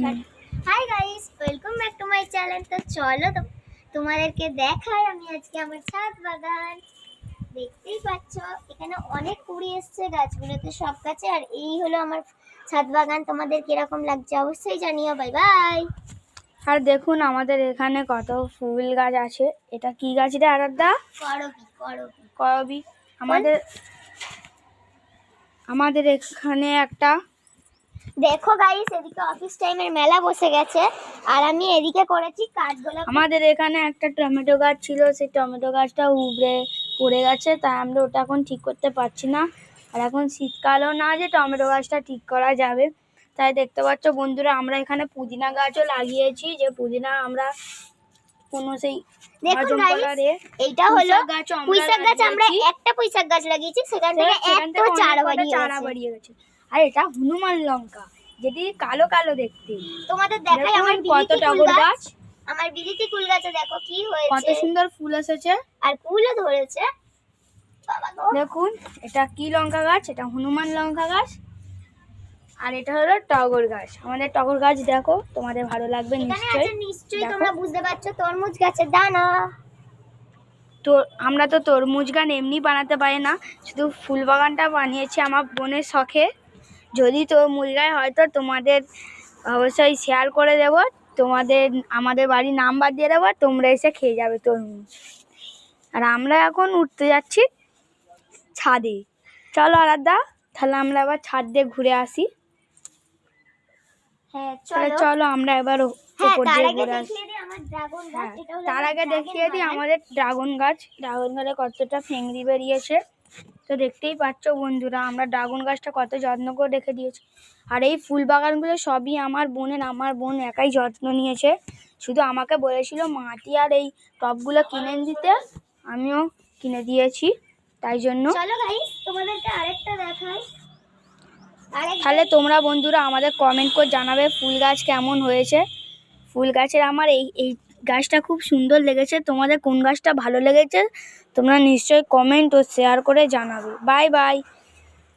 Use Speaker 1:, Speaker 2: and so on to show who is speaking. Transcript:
Speaker 1: Hi guys, welcome back to my channel. তো চলো তোমাদেরকে দেখাই আমি আজকে আমার ছাদ বাগান। দেখতেই পাচ্ছ এখানে অনেক কুড়ি এসছে গাছগুলোতে, সব গাছে। আর এই হলো আমার ছাদ বাগান। তোমাদের কিরকম লাগছে অবশ্যই জানিও। Bye bye.
Speaker 2: আর দেখুন আমাদের এখানে কত ফুল গাছ আছে। এটা কি গাছ রে আরাধ্যা?
Speaker 1: করবি করবি
Speaker 2: করবি। আমাদের এখানে একটা
Speaker 1: দেখো গাইস, এদিকে অফিস টাইমের মেলা বসে গেছে আর আমি এদিকে করেছি কাঠগোলাপ।
Speaker 2: আমাদের এখানে একটা টমেটো গাছ ছিল, সেই টমেটো গাছটা উবড়ে পড়ে গেছে, তাই আমরা ওটা এখন ঠিক করতে পারছি না। আর এখন শীতকালও না যে টমেটো গাছটা ঠিক করা যাবে। তাই দেখতে পাচ্ছ বন্ধুরা, আমরা এখানে পুদিনা গাছও লাগিয়েছি, যে পুদিনা আমরা কোনো সেই
Speaker 1: দেখুন গাইস, এইটা হলো পুঁইশাক গাছ। আমরা একটা পুঁইশাক গাছ লাগিয়েছি, সেখান থেকে এত চারা
Speaker 2: বাড়িয়ে গেছে। আর এটা হনুমান লঙ্কা, যেটি কালো কালো দেখতে।
Speaker 1: তোমাদের দেখাই আমার
Speaker 2: কত টগর গাছ,
Speaker 1: আমার বিলিতি কুল গাছে দেখো কি হয়েছে,
Speaker 2: কত সুন্দর ফুল এসেছে
Speaker 1: আর ফুলও ধরেছে।
Speaker 2: দেখুন এটা কি লঙ্কা গাছ, এটা হনুমান লঙ্কা গাছ। আর এটা হলো টগর গাছ। আমাদের টগর গাছ দেখো, তোমাদের ভালো লাগবে
Speaker 1: নিশ্চয়ই। তোমরা বুঝতে পারছো তরমুজ গাছের দানা।
Speaker 2: তো আমরা তো তরমুজ গান এমনি বানাতে পারি না, শুধু ফুল বাগানটা বানিয়েছি আমার বোনের শখে। যদি তরমুজ গাছ হয়তো তোমাদের অবশ্যই শেয়ার করে দেব, তোমাদের আমাদের বাড়ির নাম্বার দিয়ে দেবো, তোমরা এসে খেয়ে যাবে তরমুজ। আর আমরা এখন উঠতে যাচ্ছি ছাদে। চলো আরাধ্যা, তাহলে আমরা আবার ছাদ দিয়ে ঘুরে আসি।
Speaker 1: হ্যাঁ
Speaker 2: চলো আমরা এবার উপর দিয়ে ঘুরে আসি। তার আগে দেখিয়ে দিই আমাদের ড্রাগন গাছে কতটা ফেংড়ি বেরিয়েছে। তো দেখতেই পাচ্ছ বন্ধুরা, আমরা ড্রাগন গাছটা কত যত্ন করে রেখে দিয়েছি। আর এই ফুল বাগানগুলো সবই আমার বোন একাই যত্ন নিয়েছে। শুধু আমাকে বলেছিল মাটি আর এই টবগুলো কিনে দিতে, আমিও কিনে দিয়েছি। তাই জন্য
Speaker 1: চলো গাইস, তোমাদেরকে আরেকটা দেখাই।
Speaker 2: তাহলে তোমরা বন্ধুরা আমাদের কমেন্ট করে জানাবে ফুল গাছ কেমন হয়েছে। ফুল গাছের আমার এই গাছটা খুব সুন্দর লেগেছে। তোমাদের কোন গাছটা ভালো লেগেছে তোমরা নিশ্চয়ই কমেন্ট ও শেয়ার করে জানাবে। Bye bye.